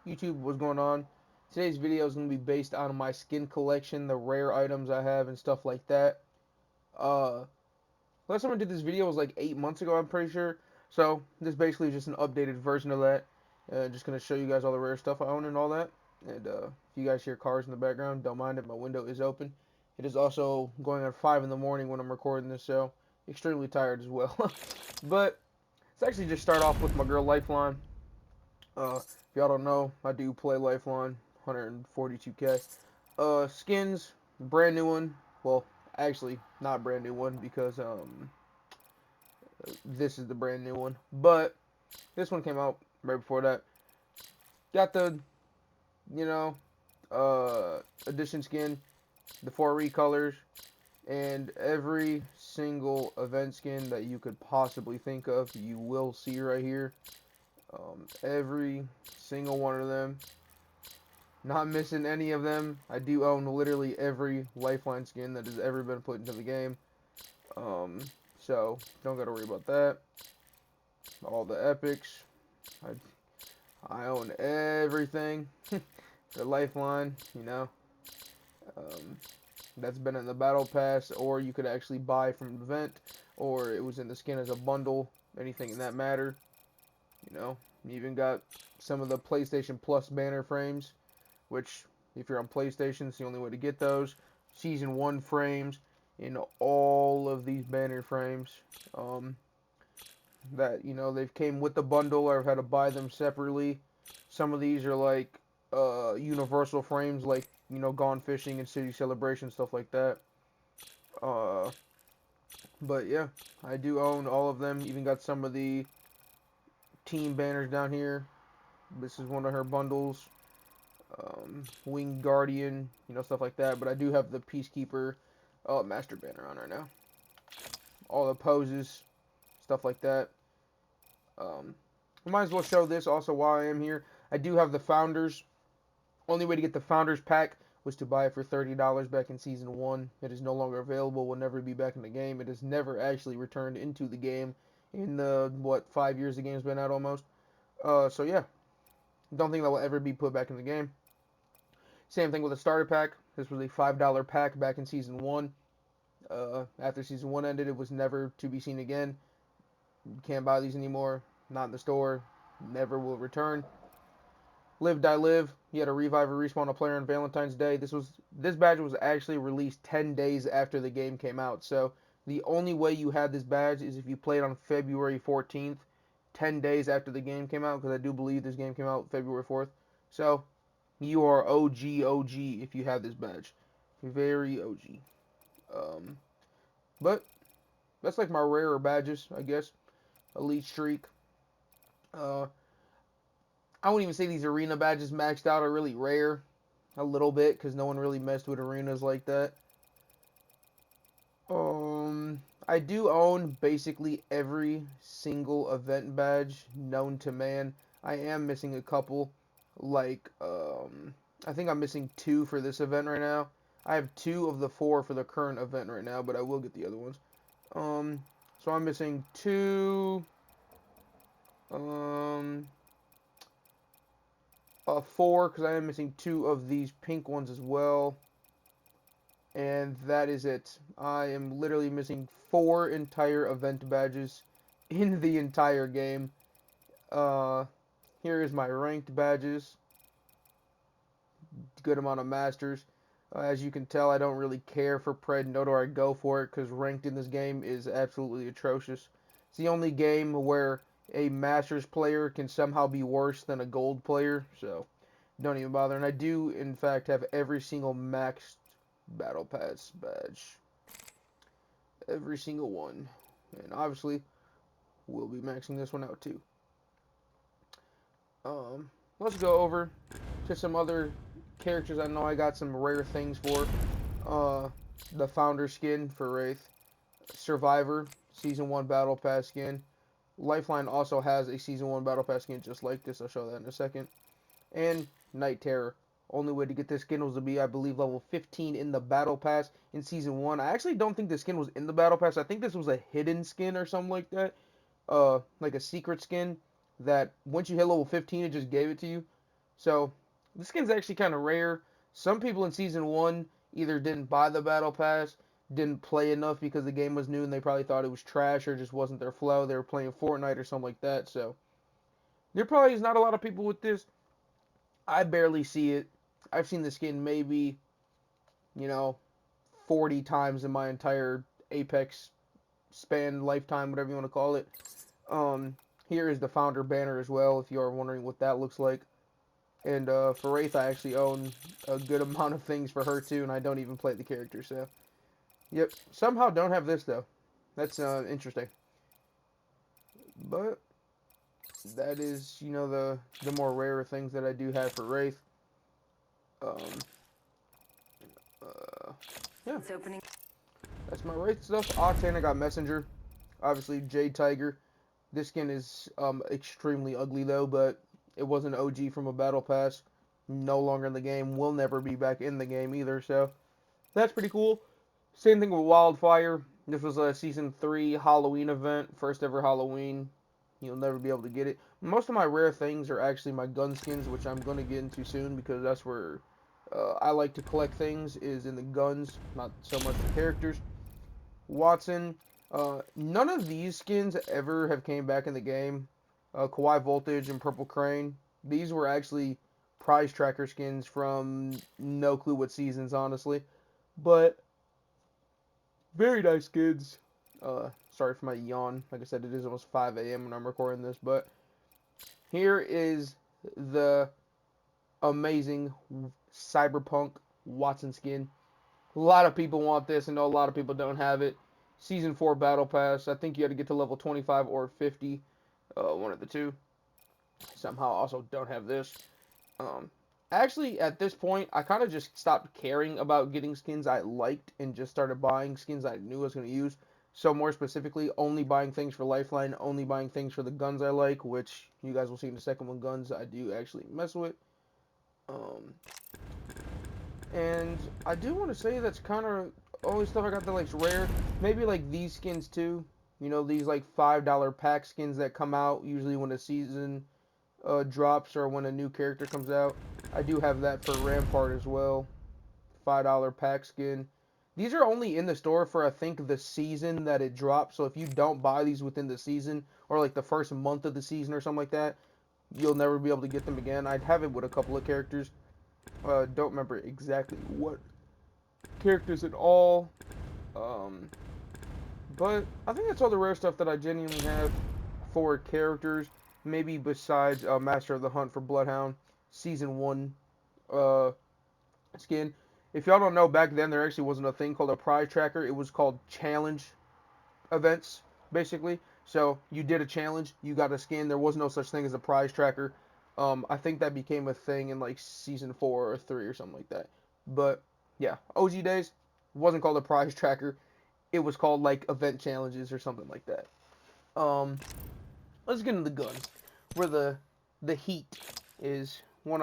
YouTube, what's going on? Today's video is going to be based on my skin collection, the rare items I have and stuff like that. Uh, Last time I did this video was like 8 months ago, I'm pretty sure. So, this is basically just an updated version of that. Just going to show you guys all the rare stuff I own and all that. And if you guys hear cars in the background, don't mind it, my window is open. It is also going at 5 in the morning when I'm recording this, so extremely tired as well. But, let's actually just start off with my girl Lifeline. If y'all don't know, I do play Lifeline, 142k. Skins, brand new one. Well, actually, not brand new one because this is the brand new one. But this one came out right before that. Got the, you know, edition skin, the 4 recolors, and every single event skin that you could possibly think of, you will see right here. Every single one of them. Not missing any of them. I do own literally every Lifeline skin that has ever been put into the game. So, don't gotta worry about that. All the epics. I own everything for Lifeline, you know. Um, that's been in the Battle Pass, or you could actually buy from an event, or it was in the skin as a bundle. Anything in that matter. You know, you even got some of the PlayStation Plus banner frames, which, if you're on PlayStation, it's the only way to get those. Season 1 frames in all of these banner frames. That, you know, they've came with the bundle or I've had to buy them separately. Some of these are like universal frames, like, you know, Gone Fishing and City Celebration, stuff like that. Uh, but yeah, I do own all of them. Even got some of the team banners down here. This is one of her bundles. Winged Guardian, you know, stuff like that. But I do have the Peacekeeper Master banner on right now. All the poses, stuff like that. I might as well show this also while I am here. I do have the Founders. Only way to get the Founders pack was to buy it for $30 back in Season 1. It is no longer available, will never be back in the game. It has never actually returned into the game in the, 5 years the game's been out almost. So yeah, don't think that will ever be put back in the game. Same thing with the starter pack. This was a $5 pack back in Season 1. After Season 1 ended, it was never to be seen again. You can't buy these anymore. Not in the store. Never will return. Live Die Live. You had to revive or respawn a player on Valentine's Day. This badge was actually released 10 days after the game came out. So the only way you had this badge is if you played on February 14th, 10 days after the game came out, because I do believe this game came out February 4th. So you are OG if you have this badge. Very OG. But that's like my rarer badges, I guess. Elite Streak. I wouldn't even say these arena badges maxed out are really rare. A little bit, because no one really messed with arenas like that. I do own basically every single event badge known to man. I am missing a couple. Like, I think I'm missing 2 for this event right now. I have 2 of the 4 for the current event right now, but I will get the other ones. So I'm missing 2, 4, because I am missing 2 of these pink ones as well. And that is it. I am literally missing 4 entire event badges in the entire game. Here is my ranked badges. Good amount of masters. As you can tell, I don't really care for Pred, nor do I go for it, because ranked in this game is absolutely atrocious. It's the only game where a Masters player can somehow be worse than a Gold player, so don't even bother. And I do, in fact, have every single maxed Battle Pass badge. Every single one. And obviously, we'll be maxing this one out too. Let's go over to some other characters I know I got some rare things for. The Founder skin for Wraith. Survivor, Season 1 Battle Pass skin. Lifeline also has a Season 1 Battle Pass skin just like this. I'll show that in a second. And Night Terror. Only way to get this skin was to be, I believe, level 15 in the Battle Pass in Season 1. I actually don't think the skin was in the Battle Pass. I think this was a hidden skin or something like that. Like a secret skin that once you hit level 15, it just gave it to you. So the skin's actually kind of rare. Some people in Season 1 either didn't buy the Battle Pass, didn't play enough because the game was new and they probably thought it was trash or just wasn't their flow. They were playing Fortnite or something like that. So there probably is not a lot of people with this. I barely see it. I've seen the skin maybe, you know, 40 times in my entire Apex span, lifetime, whatever you want to call it. Um, Here is the founder banner as well, if you are wondering what that looks like. And for Wraith, I actually own a good amount of things for her too, and I don't even play the character. So, yep. Somehow don't have this though. That's interesting. But that is, the more rare things that I do have for Wraith. Um, uh, yeah. It's opening. That's my Wraith stuff. Octane, I got Messenger. Obviously, Jade Tiger. This skin is extremely ugly though, but it was an OG from a battle pass. No longer in the game. Will never be back in the game either. So that's pretty cool. Same thing with Wildfire. This was a season 3 Halloween event, first ever Halloween. You'll never be able to get it. Most of my rare things are actually my gun skins, which I'm going to get into soon because that's where I like to collect things, is in the guns, not so much the characters. Watson. None of these skins ever have came back in the game. Kawhi Voltage and Purple Crane. These were actually prize tracker skins from no clue what seasons, honestly. But very nice skins. Sorry for my yawn. Like I said, it is almost 5 a.m. when I'm recording this. But here is the amazing Cyberpunk Watson skin. A lot of people want this. I know a lot of people don't have it. Season 4 Battle Pass. I think you had to get to level 25 or 50. One of the two. Somehow also don't have this. Um, Actually, at this point, I kind of just stopped caring about getting skins I liked and just started buying skins I knew I was going to use. So more specifically, only buying things for Lifeline, only buying things for the guns I like, which you guys will see in the second one, guns I do actually mess with. Um, and I do want to say that's kind of only stuff I got that like's rare. Maybe like these skins too. These like $5 pack skins that come out usually when a season drops or when a new character comes out. I do have that for Rampart as well. $5 pack skin. These are only in the store for I think the season that it drops. So if you don't buy these within the season or like the first month of the season or something like that, you'll never be able to get them again. I'd have it with a couple of characters. Don't remember exactly what characters at all. Um, but I think that's all the rare stuff that I genuinely have for characters. Maybe besides Master of the Hunt for Bloodhound Season 1 uh, skin. If y'all don't know, back then there actually wasn't a thing called a prize tracker. It was called challenge events, basically. So you did a challenge, you got a skin. There was no such thing as a prize tracker. I think that became a thing in like season 4 or 3 or something like that. But yeah, OG days wasn't called a prize tracker. It was called like event challenges or something like that. Um, let's get into the guns. Where the heat is when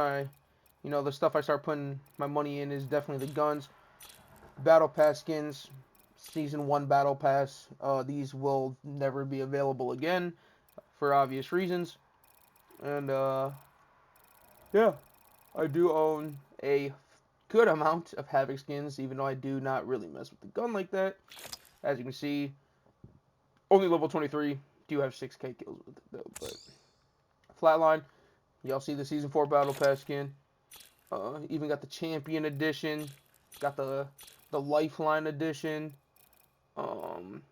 the stuff I start putting my money in is definitely the guns. Battle Pass skins, Season 1 Battle Pass. These will never be available again for obvious reasons. And, yeah, I do own a good amount of Havoc skins, even though I do not really mess with the gun like that. As you can see, only level 23. Do have 6k kills with it, though. But Flatline, y'all see the Season 4 Battle Pass skin. Even got the Champion Edition. Got the Lifeline Edition. Um,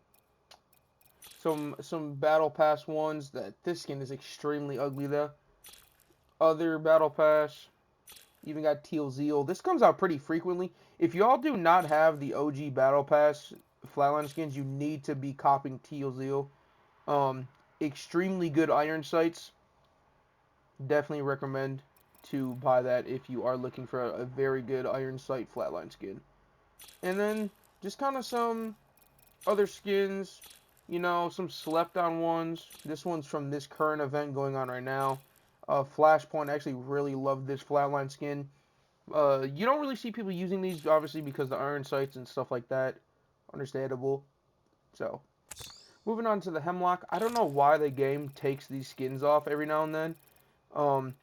some Battle Pass ones. That this skin is extremely ugly though. Other Battle Pass. Even got Teal Zeal. This comes out pretty frequently. If y'all do not have the OG Battle Pass Flatline skins, you need to be copying Teal Zeal. Extremely good iron sights. Definitely recommend to buy that if you are looking for a very good iron sight Flatline skin. And then just kind of some other skins, some slept on ones. This one's from this current event going on right now. Flashpoint, I actually really love this Flatline skin. You don't really see people using these, obviously, because the iron sights and stuff like that. Understandable. So, moving on to the Hemlock. I don't know why the game takes these skins off every now and then. Um,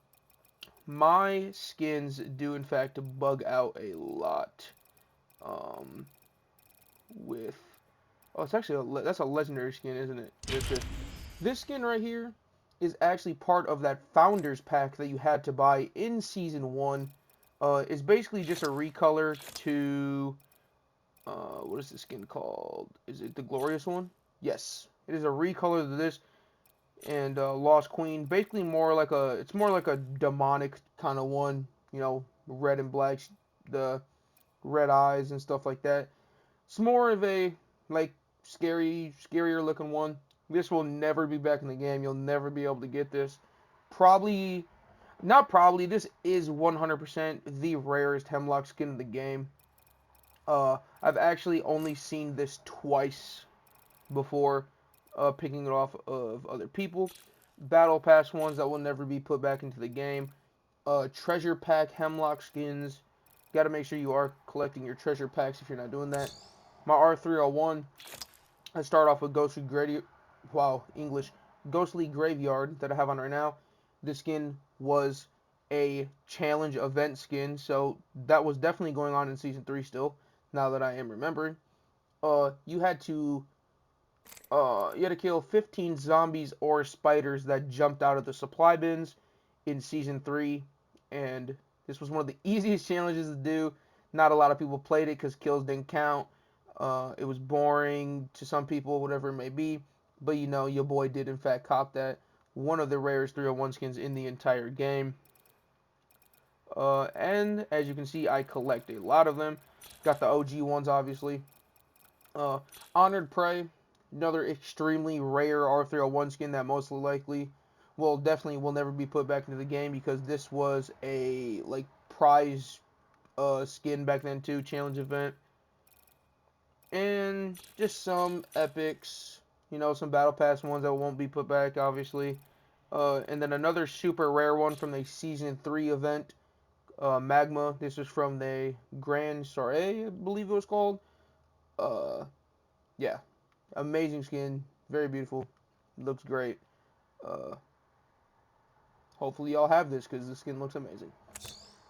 my skins do in fact bug out a lot. With it's actually that's a legendary skin, isn't it? This skin right here is actually part of that Founders Pack that you had to buy in Season 1. It's basically just a recolor to, what is this skin called? Is it the Glorious one? Yes. It is a recolor to this and Lost Queen. Basically it's more like a demonic kind of one. You know, red and black, the red eyes and stuff like that. It's more of a, like, scarier looking one. This will never be back in the game. You'll never be able to get this. Probably, not probably, this is 100% the rarest Hemlock skin in the game. I've actually only seen this twice before picking it off of other people. Battle Pass ones that will never be put back into the game. Treasure Pack Hemlock skins. Got to make sure you are collecting your treasure packs if you're not doing that. My R301, I start off with Ghostly Graveyard that I have on right now. This skin was a challenge event skin, so that was definitely going on in Season 3 still, now that I am remembering. You had to kill 15 zombies or spiders that jumped out of the supply bins in Season 3, and this was one of the easiest challenges to do. Not a lot of people played it because kills didn't count. It was boring to some people, whatever it may be. But, you know, your boy did, in fact, cop that. One of the rarest 301 skins in the entire game. And, as you can see, I collect a lot of them. Got the OG ones, obviously. Honored Prey. Another extremely rare R301 skin that most likely definitely will never be put back into the game because this was a, like, prize skin back then, too. Challenge event. And just some epics, you know, some battle pass ones that won't be put back, obviously. And then another super rare one from the Season 3 event, Magma. This was from the Grand Soiree, I believe it was called. Yeah, amazing skin, very beautiful, looks great. Hopefully y'all have this because the skin looks amazing.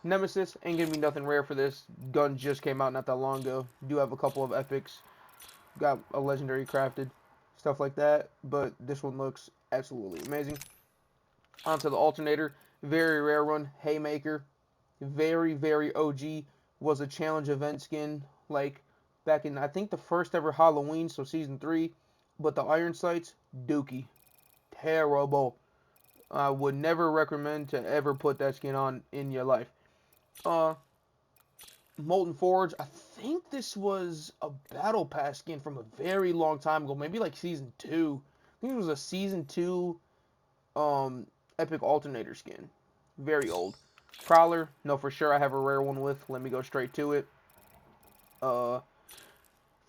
Nemesis, ain't gonna be nothing rare for this. Gun just came out not that long ago. Do have a couple of epics. Got a legendary crafted, stuff like that, but this one looks absolutely amazing. Onto the alternator, very rare one, Haymaker, very, very OG, was a challenge event skin, like, back in, I think, the first ever Halloween, so Season 3, but the iron sights, dookie, terrible. I would never recommend to ever put that skin on in your life. Molten Forge, I think this was a Battle Pass skin from a very long time ago, maybe like Season 2. I think it was a Season 2 Epic Alternator skin. Very old. Prowler, no, for sure I have a rare one with. Let me go straight to it. Throw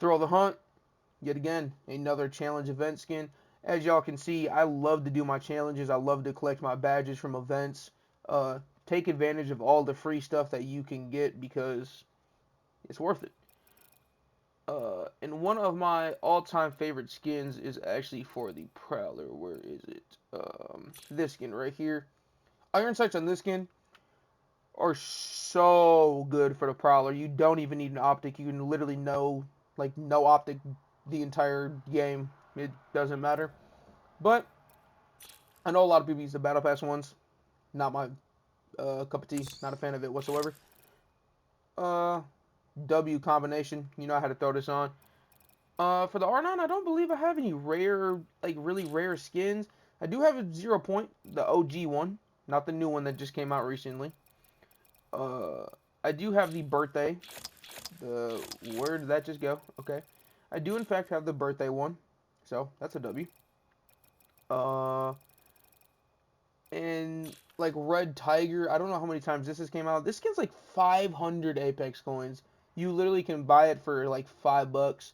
the Hunt, yet again, another challenge event skin. As y'all can see, I love to do my challenges. I love to collect my badges from events. Take advantage of all the free stuff that you can get because it's worth it. And one of my all-time favorite skins is actually for the Prowler. Where is it? This skin right here. Iron sights on this skin are so good for the Prowler. You don't even need an optic. You can literally no optic the entire game. It doesn't matter. But I know a lot of people use the Battle Pass ones. Not my cup of tea. Not a fan of it whatsoever. W combination. You know I had to throw this on. For the R9, I don't believe I have any rare, like, really rare skins. I do have a 0 point, the OG one, not the new one that just came out recently. I do have the birthday. Where did that just go? Okay. I do, in fact, have the birthday one. So, that's a W. And, like, Red Tiger, I don't know how many times this has came out. This skin's like 500 Apex coins. You literally can buy it for, like, $5.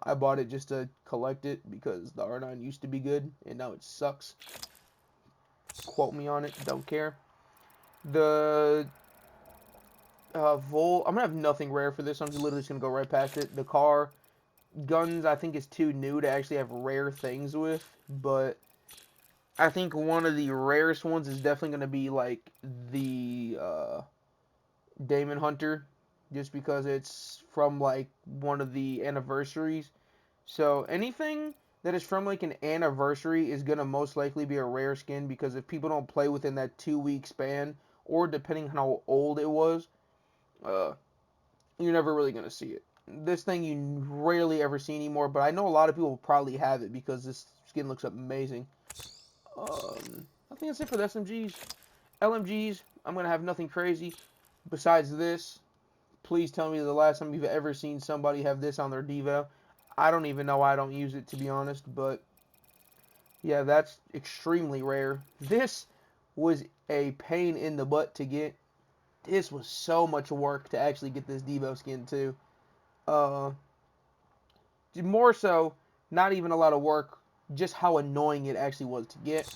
I bought it just to collect it because the R9 used to be good, and now it sucks. Quote me on it, don't care. The Vol, I'm going to have nothing rare for this. I'm literally just going to go right past it. The car, guns, I think is too new to actually have rare things with, but I think one of the rarest ones is definitely going to be like the Damon Hunter, just because it's from like one of the anniversaries. So anything that is from like an anniversary is gonna most likely be a rare skin, because if people don't play within that 2 week span, or depending on how old it was, uh, you're never really gonna see it. This thing you rarely ever see anymore, but I know a lot of people probably have it because this skin looks amazing. I think that's it for the SMGs. LMGs, I'm gonna have nothing crazy besides this. Please tell me the last time you've ever seen somebody have this on their devo. I don't even know why I don't use it, to be honest, but yeah, that's extremely rare. This was a pain in the butt to get. This was so much work to actually get this devo skin too. Uh, More so, not even a lot of work, just how annoying it actually was to get.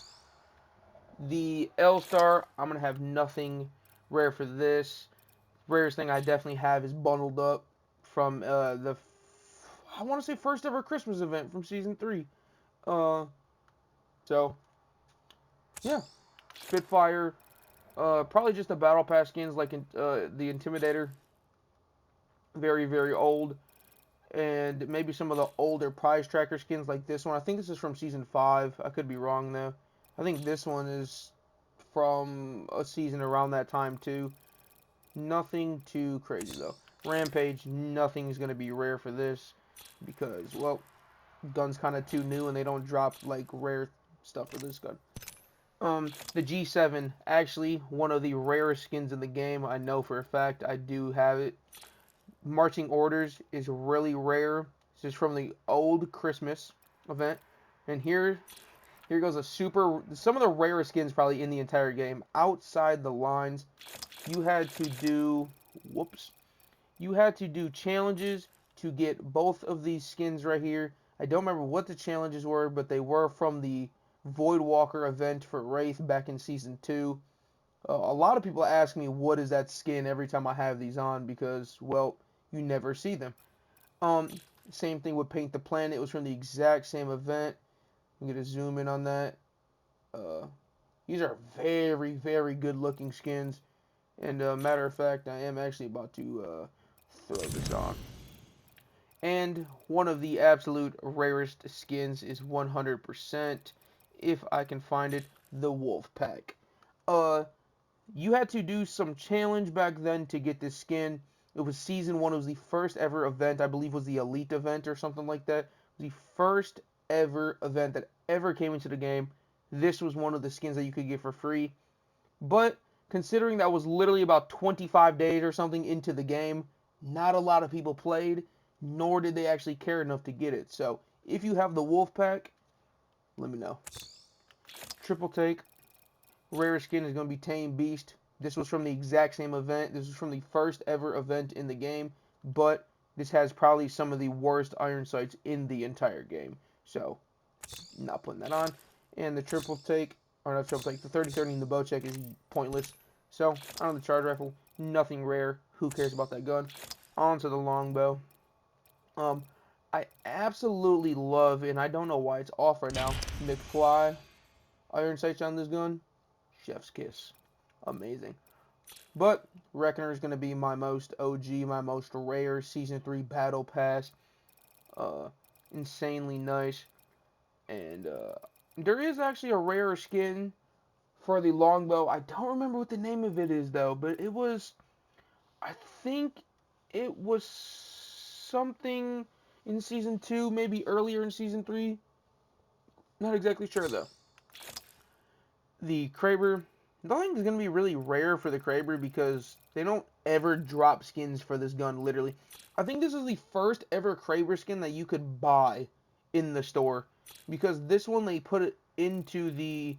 The L Star, I'm gonna have nothing rare for this. Rarest thing I definitely have is bundled up from I want to say first ever Christmas event from season 3. Uh, so yeah, Spitfire. Probably just the battle pass skins like the Intimidator. Very very old, and maybe some of the older prize tracker skins like this one. I think this is from season 5. I could be wrong though. I think this one is from a season around that time too. Nothing too crazy though. Rampage, nothing's gonna be rare for this because, well, gun's kind of too new and they don't drop like rare stuff for this gun. The G7, actually one of the rarest skins in the game. I know for a fact. I do have it. Marching Orders is really rare. This is from the old Christmas event, and here goes some of the rarest skins probably in the entire game. Outside the lines, you had to do whoops you had to do challenges to get both of these skins right here. I don't remember what the challenges were, but they were from the Voidwalker event for Wraith back in season 2. A lot of people ask me what is that skin every time I have these on, because, well, you never see them. Um, Same thing with Paint the Planet. It was from the exact same event. I'm gonna zoom in on that. Uh, these are very, very good looking skins. And matter of fact, I am actually about to throw this on. And one of the absolute rarest skins is 100%, if I can find it, the Wolf Pack. Uh, you had to do some challenge back then to get this skin. It was season 1. It was the first ever event. I believe was the Elite event or something like that. The first ever event that ever came into the game. This was one of the skins that you could get for free. But considering that was literally about 25 days or something into the game, not a lot of people played, nor did they actually care enough to get it. So if you have the Wolf Pack, let me know. Triple take. Rare skin is going to be Tame Beast. This was from the exact same event. This was from the first ever event in the game, but this has probably some of the worst iron sights in the entire game. So, not putting that on. And the triple take, or not triple take, the 30-30 in the bow check is pointless. So, on the charge rifle, nothing rare. Who cares about that gun? On to the longbow. I absolutely love, and I don't know why it's off right now, McFly iron sights on this gun. Chef's kiss. Amazing. But Reckoner is going to be my most OG, my most rare Season 3 Battle Pass. Insanely nice. And there is actually a rare skin for the longbow. I don't remember what the name of it is, though. But it was, I think it was something in Season 2, maybe earlier in Season 3. Not exactly sure, though. The Kraber, nothing is going to be really rare for the Kraber because they don't ever drop skins for this gun, literally. I think this is the first ever Kraber skin that you could buy in the store, because this one they put it into the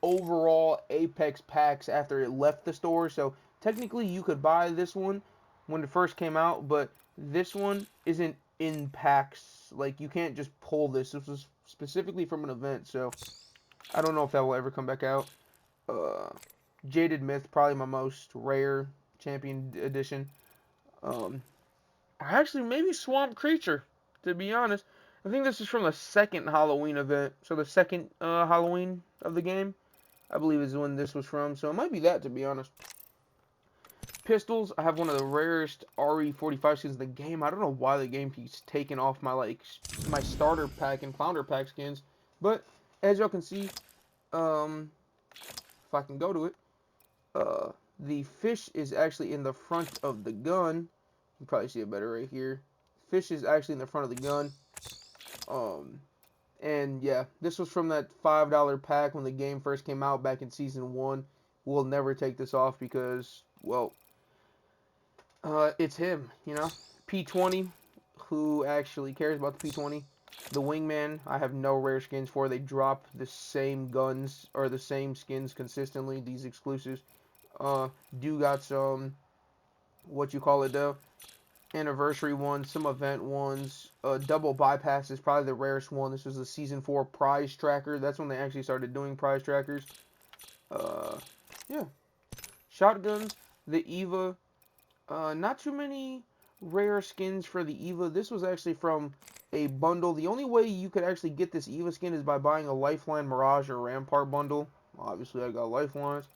overall Apex packs after it left the store, so technically you could buy this one when it first came out, but this one isn't in packs. Like, you can't just pull this. This was specifically from an event, so I don't know if that will ever come back out. Jaded Myth, probably my most rare champion edition. Actually, maybe Swamp Creature, to be honest. I think this is from the second Halloween event. So the second Halloween of the game, I believe, is when this was from. So it might be that, to be honest. Pistols, I have one of the rarest RE45 skins in the game. I don't know why the game keeps taking off my my starter pack and founder pack skins. But as y'all can see, if I can go to it, the fish is actually in the front of the gun. You can probably see it better right here. Fish is actually in the front of the gun. And yeah, this was from that $5 pack when the game first came out back in Season 1. We'll never take this off because, well, it's him, you know? P20, who actually cares about the P20? The Wingman, I have no rare skins for. They drop the same guns, or the same skins consistently, these exclusives. Do got some, what you call it though, anniversary ones, some event ones. Double bypass is probably the rarest one. This was the Season 4 prize tracker. That's when they actually started doing prize trackers. Yeah. Shotguns, the Eva. Not too many rare skins for the Eva. This was actually from a bundle. The only way you could actually get this Eva skin is by buying a Lifeline, Mirage, or Rampart bundle. Obviously, I got Lifelines.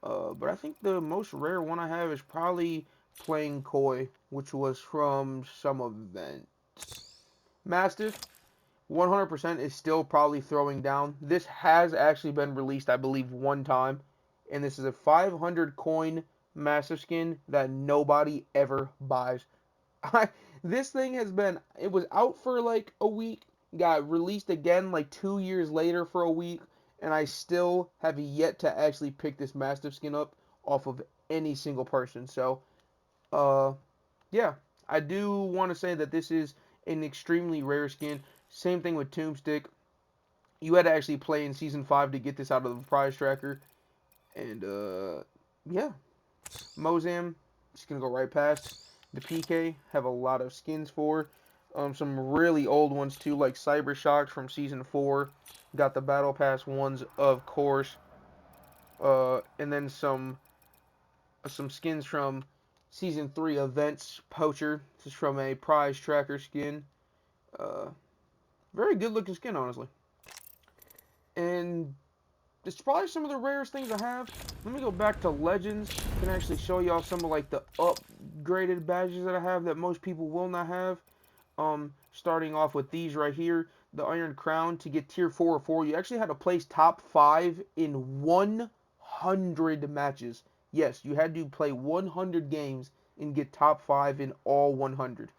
But I think the most rare one I have is probably Playing Coy, which was from some event. Mastiff, 100% is still probably throwing down. This has actually been released, I believe, one time. And this is a 500 coin Mastiff skin that nobody ever buys. This thing has been, it was out for like a week, got released again like 2 years later for a week, and I still have yet to actually pick this Mastiff skin up off of any single person. So, yeah, I do want to say that this is an extremely rare skin. Same thing with Tombstick. You had to actually play in Season 5 to get this out of the prize tracker. And, yeah. Mozam, just going to go right past. The PK, have a lot of skins for. Some really old ones, too, like Cyber Shock from Season 4. Got the Battle Pass ones, of course. And then some skins from Season 3 events. Poacher, this is from a prize tracker skin. Very good looking skin, honestly. And it's probably some of the rarest things I have. Let me go back to Legends. I can actually show y'all some of like the upgraded badges that I have that most people will not have. Starting off with these right here. The Iron Crown. To get tier 4 or 4, you actually had to place top 5 in 100 matches. Yes, you had to play 100 games and get top 5 in all 100.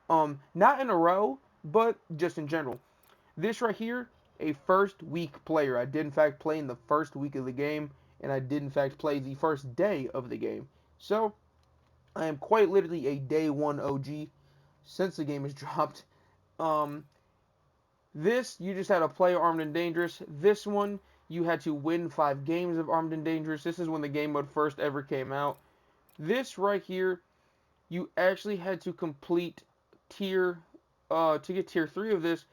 Not in a row, but just in general. This right here, a first week player. I did in fact play in the first week of the game, and I did in fact play the first day of the game. So, I am quite literally a day 1 OG since the game has dropped. This, you just had to play Armed and Dangerous. This one, you had to win 5 games of Armed and Dangerous. This is when the game mode first ever came out. This right here, you actually had to complete to get tier 3 of this,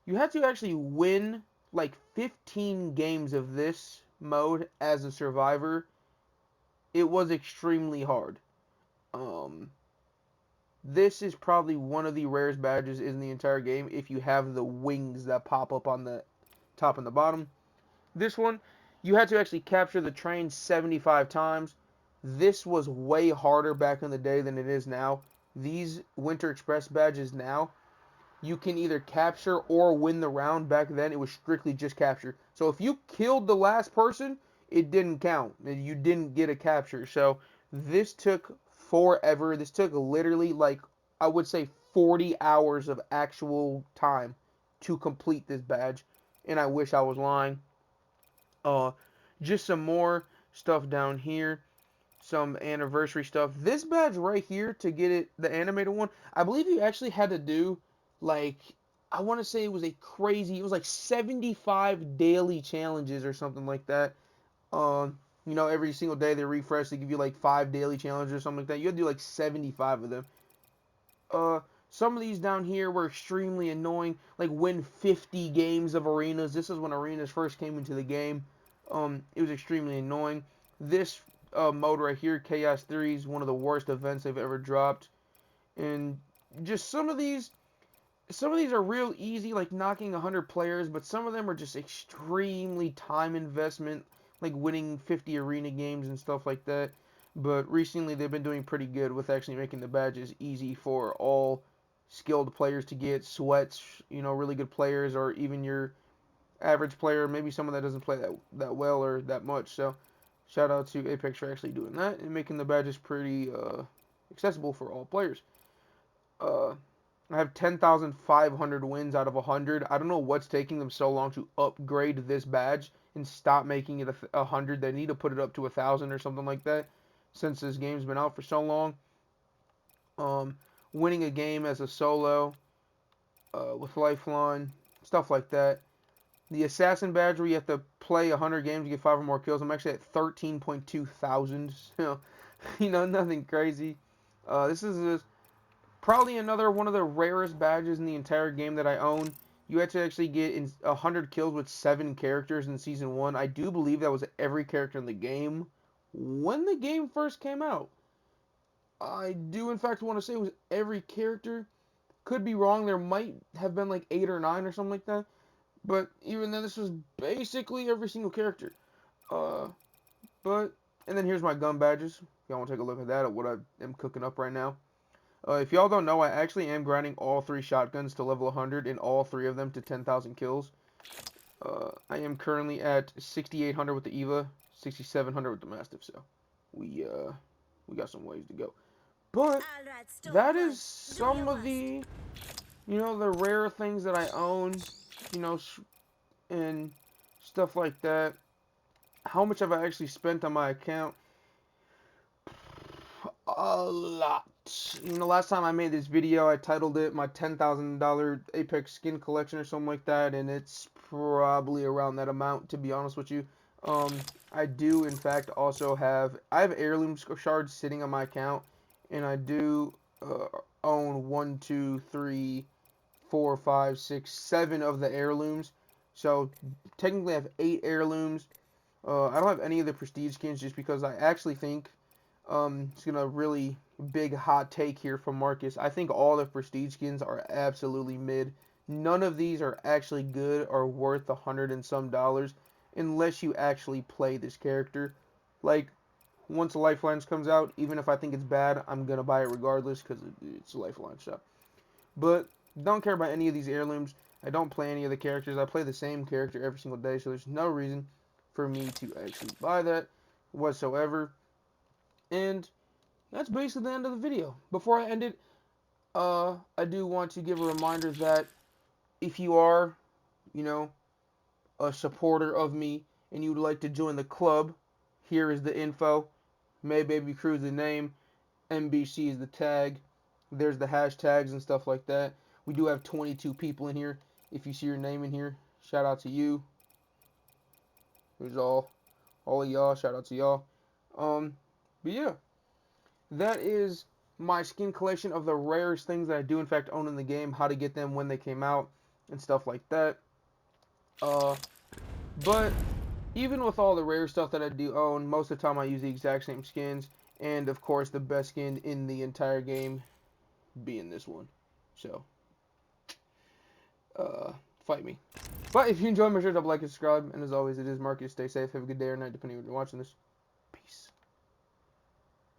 you had to actually win like 15 games of this mode as a survivor. It was extremely hard. This is probably one of the rarest badges in the entire game if you have the wings that pop up on the top and the bottom. This one, you had to actually capture the train 75 times. This was way harder back in the day than it is now. These Winter Express badges now, you can either capture or win the round. Back then, it was strictly just capture. So if you killed the last person, it didn't count. You didn't get a capture. So this took forever. This took literally, like, I would say 40 hours of actual time to complete this badge. And I wish I was lying. Just some more stuff down here. Some anniversary stuff. This badge right here, to get it, the animated one, I believe you actually had to do, like, I want to say it was like 75 daily challenges or something like that. You know, every single day they refresh, they give you like 5 daily challenges or something like that. You had to do like 75 of them. Some of these down here were extremely annoying, like win 50 games of arenas. This is when arenas first came into the game. It was extremely annoying. This mode right here, Chaos 3, is one of the worst events they've ever dropped. And just some of these some of these are real easy, like knocking 100 players, but some of them are just extremely time investment, like winning 50 arena games and stuff like that. But recently they've been doing pretty good with actually making the badges easy for all skilled players to get. Sweats, really good players, or even your average player, maybe someone that doesn't play that well or that much. So shout out to Apex for actually doing that and making the badges pretty accessible for all players. Uh, I have 10,500 wins out of 100. I don't know what's taking them so long to upgrade this badge and stop making it 100. They need to put it up to 1,000 or something like that since this game's been out for so long. Um, Winning a game as a solo with Lifeline, stuff like that. The Assassin badge where you have to play 100 games to get 5 or more kills. I'm actually at 13.2 thousand. So, nothing crazy. This is probably another one of the rarest badges in the entire game that I own. You had to actually get 100 kills with 7 characters in Season 1. I do believe that was every character in the game when the game first came out. I do, in fact, want to say it was every character. Could be wrong. There might have been like 8 or 9 or something like that. But even then, this was basically every single character. Uh, and then here's my gun badges. If y'all want to take a look at that, at what I am cooking up right now. If y'all don't know, I actually am grinding all 3 shotguns to level 100 and all 3 of them to 10,000 kills. I am currently at 6,800 with the Eva, 6,700 with the Mastiff, so we got some ways to go. But that is some of the, the rare things that I own, and stuff like that. How much have I actually spent on my account? A lot. Last time I made this video, I titled it my $10,000 Apex skin collection or something like that, and it's probably around that amount, to be honest with you. I do, in fact, also I have heirloom shards sitting on my account, and I do own 1, 2, 3, 4, 5, 6, 7 of the heirlooms. So, technically I have 8 heirlooms. I don't have any of the prestige skins just because I actually think it's gonna really big hot take here from Marcus. I think all the prestige skins are absolutely mid. None of these are actually good or worth $100 and some unless you actually play this character. Like once Lifelines comes out, even if I think it's bad, I'm gonna buy it regardless because it's a Lifeline shop. But don't care about any of these heirlooms. I don't play any of the characters. I play the same character every single day, so there's no reason for me to actually buy that whatsoever. And that's basically the end of the video. Before I end it, I do want to give a reminder that if you are, you know, a supporter of me and you would like to join the club, here is the info. MayBabyCrew is the name. MBC is the tag. There's the hashtags and stuff like that. We do have 22 people in here. If you see your name in here, shout out to you. There's all of y'all. Shout out to y'all. But yeah, that is my skin collection of the rarest things that I do in fact own in the game, how to get them when they came out, and stuff like that. But even with all the rare stuff that I do own, most of the time I use the exact same skins, and of course the best skin in the entire game being this one. So, fight me. But if you enjoyed, make sure to like and subscribe, and as always, it is Marcus. Stay safe, have a good day or night, depending on when you're watching this.